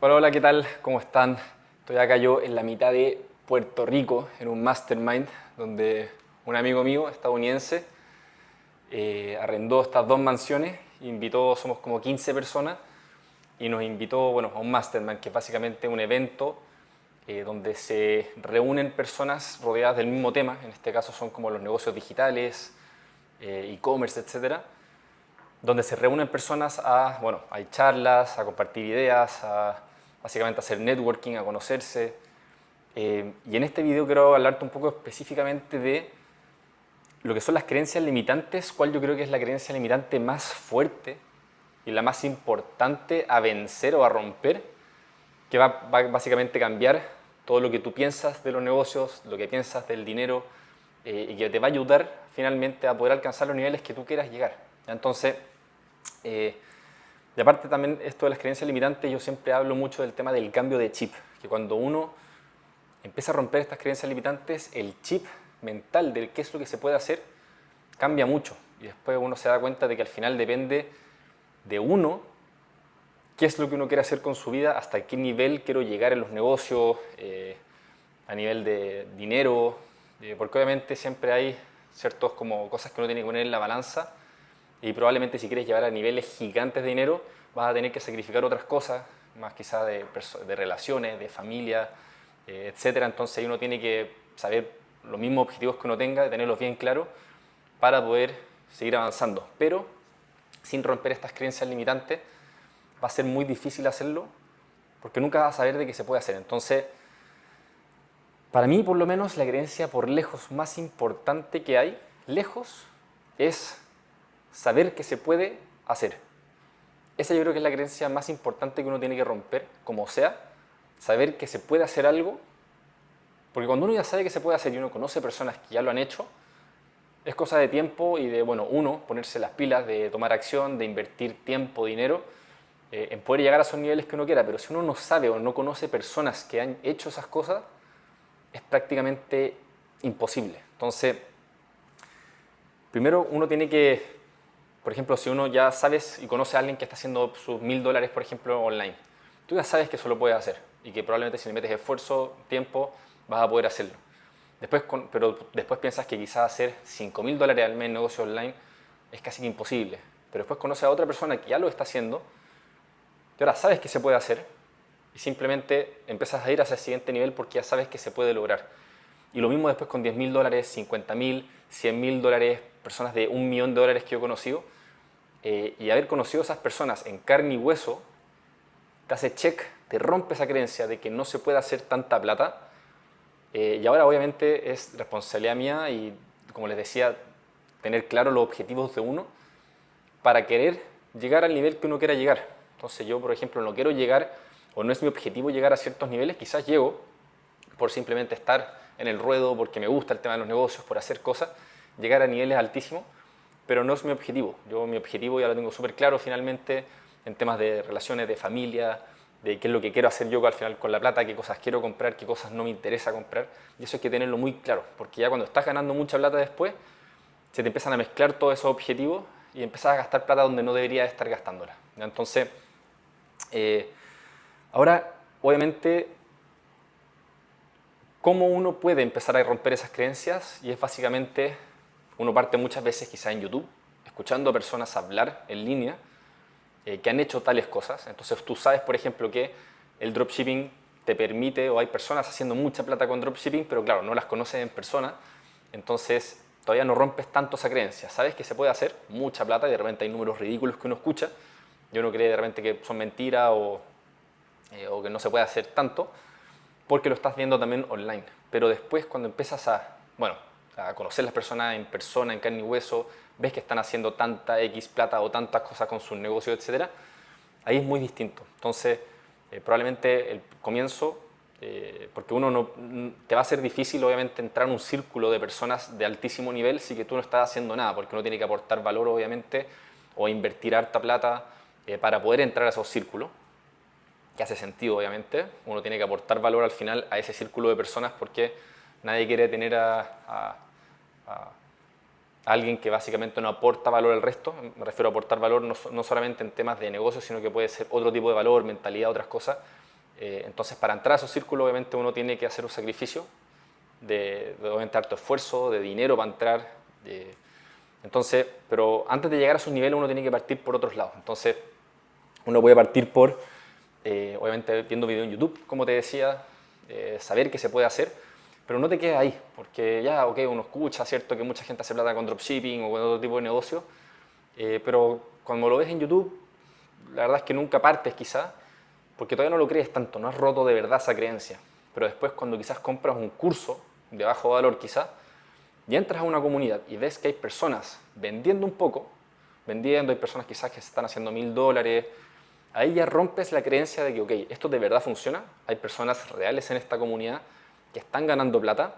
Hola, hola, ¿qué tal? ¿Cómo están? Estoy acá yo en la mitad de Puerto Rico, en un mastermind, donde un amigo mío estadounidense arrendó estas dos mansiones, invitó, somos como 15 personas, y nos invitó, bueno, a un mastermind, que es básicamente un evento donde se reúnen personas rodeadas del mismo tema. En este caso son como los negocios digitales, e-commerce, etcétera, donde se reúnen personas a, bueno, hay charlas, a compartir ideas, a básicamente hacer networking, a conocerse. Y en este video quiero hablarte un poco específicamente de lo que son las creencias limitantes, cuál yo creo que es la creencia limitante más fuerte y la más importante a vencer o a romper, que va básicamente cambiar todo lo que tú piensas de los negocios, lo que piensas del dinero, y que te va a ayudar finalmente a poder alcanzar los niveles que tú quieras llegar. Entonces, y aparte también esto de las creencias limitantes, yo siempre hablo mucho del tema del cambio de chip, que cuando uno empieza a romper estas creencias limitantes, el chip mental del qué es lo que se puede hacer cambia mucho. Y después uno se da cuenta de que al final depende de uno qué es lo que uno quiere hacer con su vida, hasta qué nivel quiero llegar en los negocios, a nivel de dinero, porque obviamente siempre hay ciertas como cosas que uno tiene que poner en la balanza, y probablemente si quieres llevar a niveles gigantes de dinero vas a tener que sacrificar otras cosas, más quizás de relaciones, de familia, etcétera. Entonces ahí uno tiene que saber los mismos objetivos que uno tenga, tenerlos bien claros para poder seguir avanzando. Pero sin romper estas creencias limitantes va a ser muy difícil hacerlo, porque nunca vas a saber de qué se puede hacer. Entonces, para mí, por lo menos, la creencia por lejos más importante que hay, lejos, es saber que se puede hacer. Esa yo creo que es la creencia más importante que uno tiene que romper, como sea, saber que se puede hacer algo, porque cuando uno ya sabe que se puede hacer y uno conoce personas que ya lo han hecho, es cosa de tiempo y de, bueno, uno, ponerse las pilas, de tomar acción, de invertir tiempo, dinero, en poder llegar a esos niveles que uno quiera. Pero si uno no sabe o no conoce personas que han hecho esas cosas, es prácticamente imposible. Entonces, primero uno tiene que, por ejemplo, si uno ya sabes y conoce a alguien que está haciendo sus $1000, por ejemplo, online, tú ya sabes que eso lo puedes hacer y que probablemente si le metes esfuerzo, tiempo, vas a poder hacerlo. Pero después piensas que quizás hacer $5000 al mes en negocio online es casi que imposible. Pero después conoces a otra persona que ya lo está haciendo y ahora sabes que se puede hacer y simplemente empiezas a ir hacia el siguiente nivel porque ya sabes que se puede lograr. Y lo mismo después con $10.000, $50.000, $100.000, personas de $1.000.000 que yo he conocido. Y haber conocido a esas personas en carne y hueso te hace check, te rompe esa creencia de que no se puede hacer tanta plata. Y ahora obviamente es responsabilidad mía y, como les decía, tener claro los objetivos de uno para querer llegar al nivel que uno quiera llegar. Entonces yo, por ejemplo, no quiero llegar, o no es mi objetivo llegar a ciertos niveles, quizás llego por simplemente estar en el ruedo, porque me gusta el tema de los negocios, por hacer cosas, llegar a niveles altísimos, pero no es mi objetivo. Mi objetivo ya lo tengo súper claro finalmente en temas de relaciones, de familia, de qué es lo que quiero hacer yo al final con la plata, qué cosas quiero comprar, qué cosas no me interesa comprar. Y eso hay que tenerlo muy claro, porque ya cuando estás ganando mucha plata después, se te empiezan a mezclar todos esos objetivos y empiezas a gastar plata donde no deberías estar gastándola. Entonces, ahora, obviamente, ¿cómo uno puede empezar a romper esas creencias? Y es básicamente, uno parte muchas veces quizá en YouTube, escuchando a personas hablar en línea que han hecho tales cosas. Entonces tú sabes, por ejemplo, que el dropshipping te permite, o hay personas haciendo mucha plata con dropshipping, pero claro, no las conoces en persona, entonces todavía no rompes tanto esa creencia. Sabes que se puede hacer mucha plata y de repente hay números ridículos que uno escucha y uno cree de repente que son mentiras o que no se puede hacer tanto, porque lo estás viendo también online. Pero después cuando empiezas bueno, a conocer las personas en persona, en carne y hueso, ves que están haciendo tanta X plata o tantas cosas con sus negocios, etcétera, ahí es muy distinto. Entonces, probablemente el comienzo, porque uno no, te va a ser difícil obviamente entrar en un círculo de personas de altísimo nivel si que tú no estás haciendo nada, porque uno tiene que aportar valor obviamente o invertir harta plata para poder entrar a esos círculos, que hace sentido obviamente. Uno tiene que aportar valor al final a ese círculo de personas porque nadie quiere tener a alguien que básicamente no aporta valor al resto. Me refiero a aportar valor no solamente en temas de negocio, sino que puede ser otro tipo de valor, mentalidad, otras cosas. Entonces, para entrar a esos círculos, obviamente uno tiene que hacer un sacrificio de obviamente harto esfuerzo, de dinero para entrar. Entonces, pero antes de llegar a esos niveles uno tiene que partir por otros lados. Entonces, uno puede partir por, obviamente, viendo videos en YouTube, como te decía, saber qué se puede hacer, pero no te quedes ahí, porque ya, ok, uno escucha, ¿cierto?, que mucha gente hace plata con dropshipping o con otro tipo de negocio, pero cuando lo ves en YouTube, la verdad es que nunca partes quizá, porque todavía no lo crees tanto, no has roto de verdad esa creencia. Pero después cuando quizás compras un curso de bajo valor quizá, y entras a una comunidad y ves que hay personas vendiendo un poco, hay personas quizás que se están haciendo $1000, ahí ya rompes la creencia de que, ok, esto de verdad funciona, hay personas reales en esta comunidad que están ganando plata,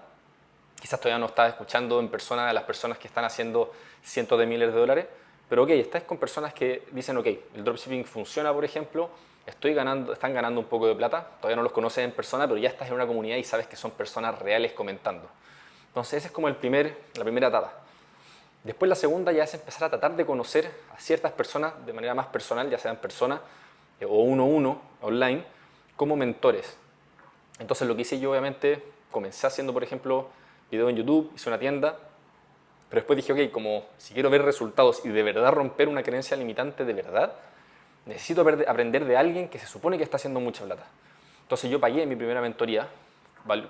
quizás todavía no estás escuchando en persona a las personas que están haciendo cientos de miles de dólares, pero ok, estás con personas que dicen, ok, el dropshipping funciona, por ejemplo, están ganando un poco de plata, todavía no los conoces en persona, pero ya estás en una comunidad y sabes que son personas reales comentando. Entonces esa es como la primera etapa. Después la segunda ya es empezar a tratar de conocer a ciertas personas de manera más personal, ya sea en persona o uno a uno, online, como mentores. Entonces lo que hice yo obviamente, comencé haciendo por ejemplo videos en YouTube, hice una tienda, pero después dije, ok, como si quiero ver resultados y de verdad romper una creencia limitante de verdad, necesito aprender de alguien que se supone que está haciendo mucha plata. Entonces yo pagué mi primera mentoría,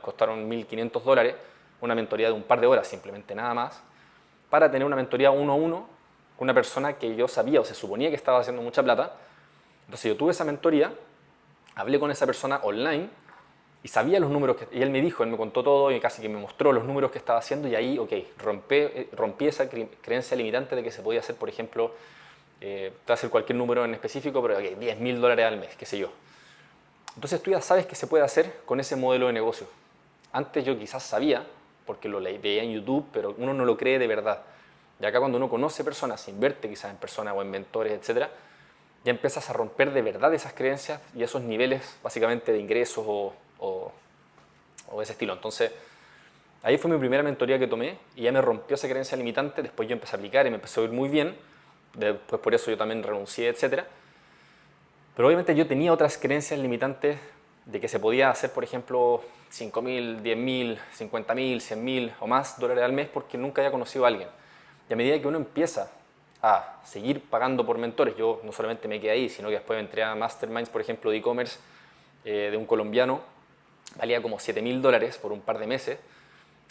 costaron $1500, una mentoría de un par de horas simplemente, nada más, para tener una mentoría uno a uno con una persona que yo sabía o se suponía que estaba haciendo mucha plata. Entonces yo tuve esa mentoría, hablé con esa persona online y sabía los números, y él me contó todo y casi que me mostró los números que estaba haciendo y ahí, ok, rompí esa creencia limitante de que se podía hacer, por ejemplo, te voy a hacer cualquier número en específico, pero okay, $10.000 al mes, qué sé yo. Entonces tú ya sabes qué se puede hacer con ese modelo de negocio. Antes yo quizás sabía, porque lo veía en YouTube, pero uno no lo cree de verdad. Y acá cuando uno conoce personas, invierte quizás en personas o en mentores, etc., ya empiezas a romper de verdad esas creencias y esos niveles básicamente de ingresos o de ese estilo. Entonces, ahí fue mi primera mentoría que tomé y ya me rompió esa creencia limitante. Después yo empecé a aplicar y me empezó a ir muy bien. Después por eso yo también renuncié, etc. Pero obviamente yo tenía otras creencias limitantes de que se podía hacer, por ejemplo, 5.000, 10.000, 50.000, 100.000 o más dólares al mes porque nunca había conocido a alguien. Y a medida que uno empieza a seguir pagando por mentores, yo no solamente me quedé ahí, sino que después entré a masterminds, por ejemplo, de e-commerce de un colombiano, valía como $7.000 por un par de meses,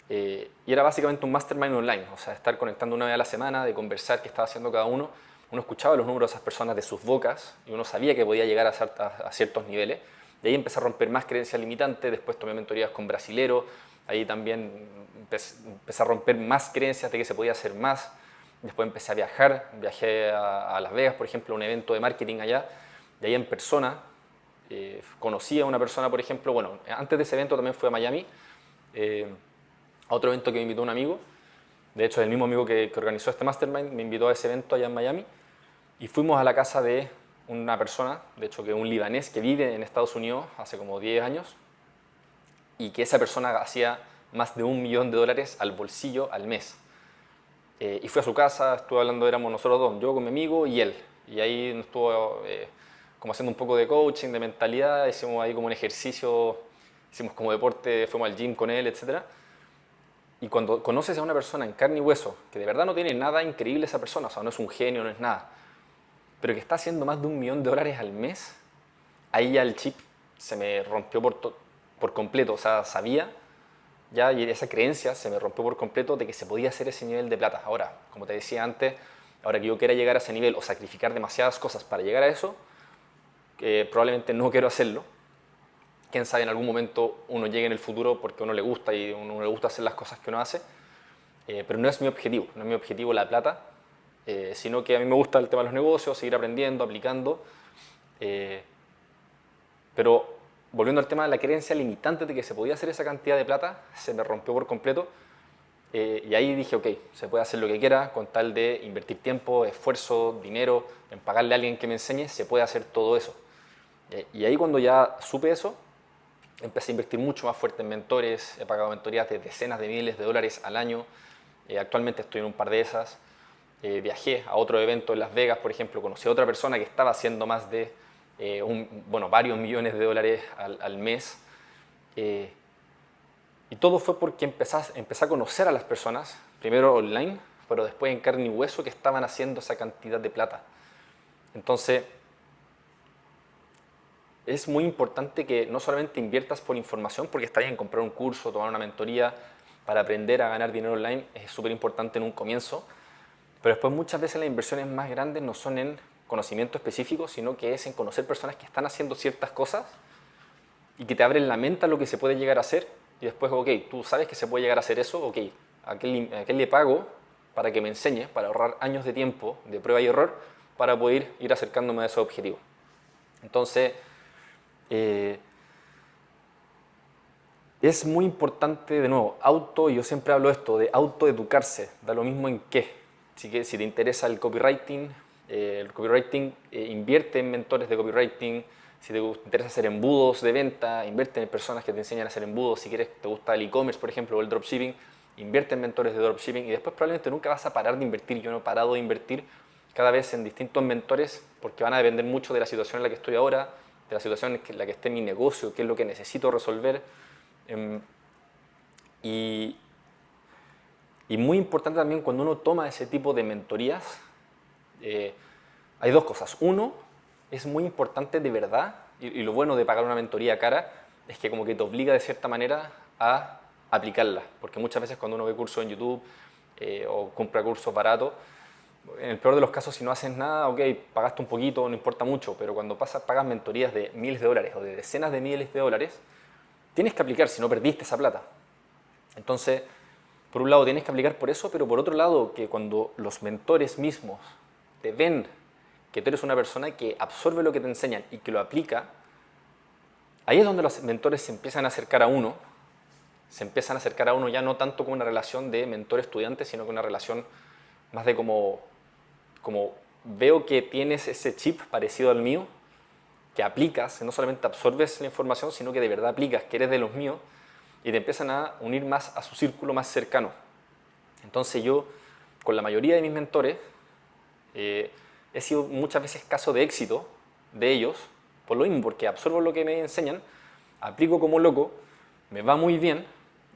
y era básicamente un mastermind online, o sea, estar conectando una vez a la semana, de conversar qué estaba haciendo cada uno. Uno escuchaba los números de esas personas de sus bocas y uno sabía que podía llegar a ciertos niveles. De ahí empecé a romper más creencias limitantes, después tomé mentorías con brasileros, ahí también empecé a romper más creencias de que se podía hacer más. Después empecé a viajar, viajé a Las Vegas, por ejemplo, a un evento de marketing allá, de ahí en persona. Conocí a una persona, por ejemplo, bueno, antes de ese evento también fui a Miami, a otro evento que me invitó un amigo. De hecho, el mismo amigo que organizó este mastermind me invitó a ese evento allá en Miami y fuimos a la casa de una persona, de hecho que es un libanés que vive en Estados Unidos hace como 10 años y que esa persona hacía más de $1.000.000 al bolsillo al mes. Y fui a su casa, estuve hablando, éramos nosotros dos, yo con mi amigo y él. Y ahí nos estuvo como haciendo un poco de coaching, de mentalidad, hicimos ahí como un ejercicio, hicimos como deporte, fuimos al gym con él, etcétera. Y cuando conoces a una persona en carne y hueso, que de verdad no tiene nada increíble esa persona, o sea, no es un genio, no es nada, pero que está haciendo más de $1.000.000 al mes, ahí ya el chip se me rompió por completo. O sea, sabía ya, y esa creencia se me rompió por completo de que se podía hacer ese nivel de plata. Ahora, como te decía antes, ahora que yo quiera llegar a ese nivel o sacrificar demasiadas cosas para llegar a eso, probablemente no quiero hacerlo. Quién sabe, en algún momento uno llegue en el futuro porque a uno le gusta y a uno le gusta hacer las cosas que uno hace, pero no es mi objetivo, no es mi objetivo la plata, sino que a mí me gusta el tema de los negocios, seguir aprendiendo, aplicando, pero volviendo al tema de la creencia limitante de que se podía hacer esa cantidad de plata, se me rompió por completo, y ahí dije, ok, se puede hacer lo que quiera con tal de invertir tiempo, esfuerzo, dinero, en pagarle a alguien que me enseñe, se puede hacer todo eso. Y ahí cuando ya supe eso, empecé a invertir mucho más fuerte en mentores, he pagado mentorías de decenas de miles de dólares al año, actualmente estoy en un par de esas. Viajé a otro evento en Las Vegas, por ejemplo, conocí a otra persona que estaba haciendo más de varios millones de dólares al mes. Y todo fue porque empecé a conocer a las personas, primero online, pero después en carne y hueso, que estaban haciendo esa cantidad de plata. Entonces, es muy importante que no solamente inviertas por información, porque está bien comprar un curso, tomar una mentoría para aprender a ganar dinero online, es súper importante en un comienzo, pero después muchas veces las inversiones más grandes no son en conocimiento específico, sino que es en conocer personas que están haciendo ciertas cosas y que te abren la mente a lo que se puede llegar a hacer, y después, ok, tú sabes que se puede llegar a hacer eso, ok, ¿a qué le pago para que me enseñe, para ahorrar años de tiempo, de prueba y error, para poder ir acercándome a ese objetivo? Entonces, es muy importante, de nuevo, yo siempre hablo esto, de autoeducarse, da lo mismo en qué. Así que si te interesa el copywriting, invierte en mentores de copywriting. Si te interesa hacer embudos de venta, invierte en personas que te enseñan a hacer embudos. Si te gusta el e-commerce, por ejemplo, o el dropshipping, invierte en mentores de dropshipping, y después probablemente nunca vas a parar de invertir. Yo no he parado de invertir cada vez en distintos mentores, porque van a depender mucho de la situación en la que estoy ahora, de la situación en la que esté mi negocio, qué es lo que necesito resolver. Y, y muy importante también, cuando uno toma ese tipo de mentorías, hay dos cosas. Uno, es muy importante de verdad, y lo bueno de pagar una mentoría cara, es que como que te obliga de cierta manera a aplicarla. Porque muchas veces cuando uno ve cursos en YouTube o compra cursos baratos, en el peor de los casos, si no haces nada, ok, pagaste un poquito, no importa mucho, pero cuando pagas mentorías de miles de dólares o de decenas de miles de dólares, tienes que aplicar, si no perdiste esa plata. Entonces, por un lado tienes que aplicar por eso, pero por otro lado, que cuando los mentores mismos te ven que tú eres una persona que absorbe lo que te enseñan y que lo aplica, ahí es donde los mentores se empiezan a acercar a uno. Se empiezan a acercar a uno ya no tanto como una relación de mentor-estudiante, sino que una relación más de como veo que tienes ese chip parecido al mío, que aplicas, no solamente absorbes la información, sino que de verdad aplicas, que eres de los míos, y te empiezan a unir más a su círculo más cercano. Entonces yo, con la mayoría de mis mentores, he sido muchas veces caso de éxito de ellos, por lo mismo, porque absorbo lo que me enseñan, aplico como loco, me va muy bien,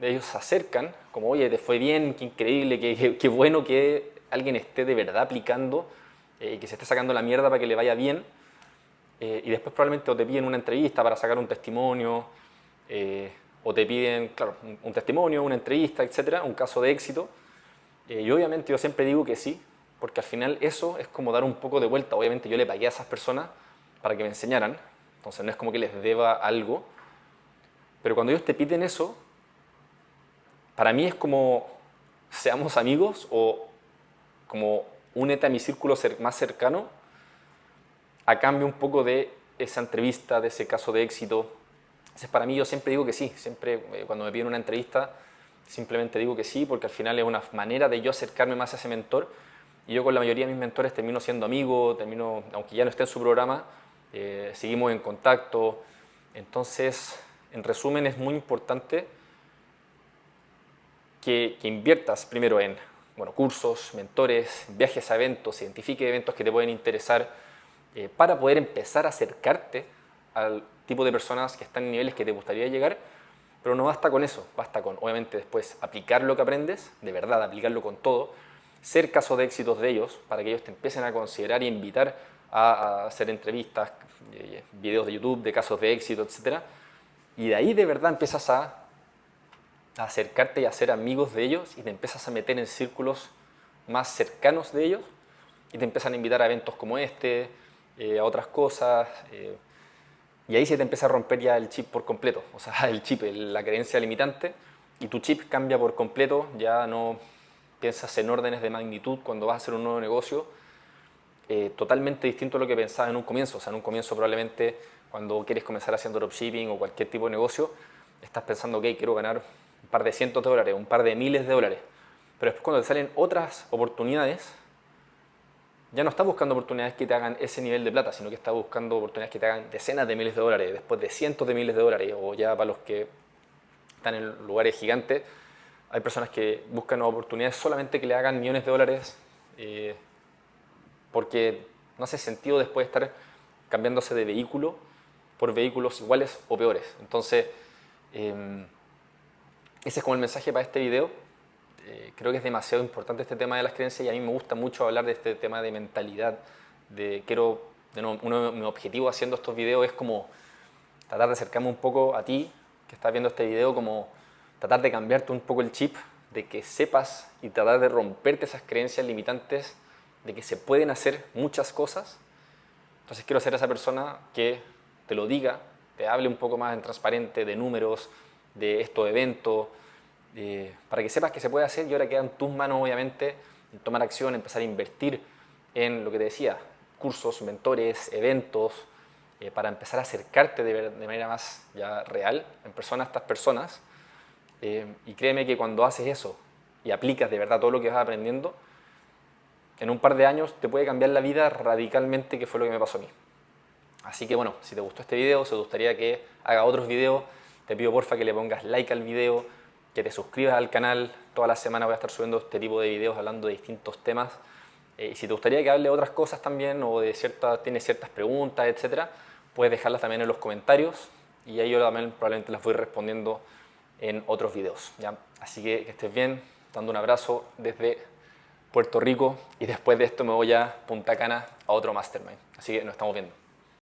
ellos se acercan, como, oye, te fue bien, qué increíble, qué bueno que alguien esté de verdad aplicando, que se esté sacando la mierda para que le vaya bien, y después probablemente o te piden una entrevista para sacar un testimonio, o te piden, claro, un testimonio, una entrevista, etcétera, un caso de éxito. Y obviamente yo siempre digo que sí, porque al final eso es como dar un poco de vuelta. Obviamente yo le pagué a esas personas para que me enseñaran, entonces no es como que les deba algo, pero cuando ellos te piden eso, para mí es como seamos amigos, o como únete a mi círculo más cercano a cambio un poco de esa entrevista, de ese caso de éxito. Entonces, para mí, yo siempre digo que sí, siempre cuando me piden una entrevista, simplemente digo que sí, porque al final es una manera de yo acercarme más a ese mentor, y yo con la mayoría de mis mentores termino siendo amigo, aunque ya no esté en su programa, seguimos en contacto. Entonces, en resumen, es muy importante que inviertas primero en cursos, mentores, viajes a eventos, identifique eventos que te pueden interesar, para poder empezar a acercarte al tipo de personas que están en niveles que te gustaría llegar. Pero no basta con eso, basta con, obviamente, después aplicar lo que aprendes, de verdad, aplicarlo con todo, ser caso de éxitos de ellos, para que ellos te empiecen a considerar y invitar a hacer entrevistas, videos de YouTube de casos de éxito, etc. Y de ahí de verdad empiezas a acercarte y a ser amigos de ellos, y te empiezas a meter en círculos más cercanos de ellos, y te empiezan a invitar a eventos como este, a otras cosas, y ahí se te empieza a romper ya el chip por completo, o sea, el chip, la creencia limitante, y tu chip cambia por completo. Ya no piensas en órdenes de magnitud cuando vas a hacer un nuevo negocio, totalmente distinto a lo que pensabas en un comienzo. O sea, en un comienzo probablemente, cuando quieres comenzar haciendo dropshipping o cualquier tipo de negocio, estás pensando, ok, quiero ganar un par de cientos de dólares, un par de miles de dólares. Pero después, cuando te salen otras oportunidades, ya no estás buscando oportunidades que te hagan ese nivel de plata, sino que estás buscando oportunidades que te hagan decenas de miles de dólares, después de cientos de miles de dólares, o ya para los que están en lugares gigantes, hay personas que buscan oportunidades solamente que le hagan millones de dólares, porque no hace sentido después estar cambiándose de vehículo por vehículos iguales o peores. Entonces, ese es como el mensaje para este video. Creo que es demasiado importante este tema de las creencias y a mí me gusta mucho hablar de este tema de mentalidad. Uno de mis objetivos haciendo estos videos es como tratar de acercarme un poco a ti que estás viendo este video, como tratar de cambiarte un poco el chip, de que sepas y tratar de romperte esas creencias limitantes de que se pueden hacer muchas cosas. Entonces quiero ser esa persona que te lo diga, te hable un poco más en transparente de números, de estos eventos, para que sepas que se puede hacer y ahora queda en tus manos, obviamente, en tomar acción, empezar a invertir en lo que te decía, cursos, mentores, eventos, para empezar a acercarte de manera más ya real, en persona a estas personas. Y créeme que cuando haces eso y aplicas de verdad todo lo que vas aprendiendo, en un par de años te puede cambiar la vida radicalmente, que fue lo que me pasó a mí. Así que bueno, si te gustó este video, si te gustaría que haga otros videos, te pido porfa que le pongas like al video, que te suscribas al canal. Toda la semana voy a estar subiendo este tipo de videos hablando de distintos temas. Y si te gustaría que hable de otras cosas también o tienes ciertas preguntas, etcétera, puedes dejarlas también en los comentarios y ahí yo también probablemente las voy respondiendo en otros videos, ¿ya? Así que estés bien, dando un abrazo desde Puerto Rico y después de esto me voy a Punta Cana a otro Mastermind. Así que nos estamos viendo.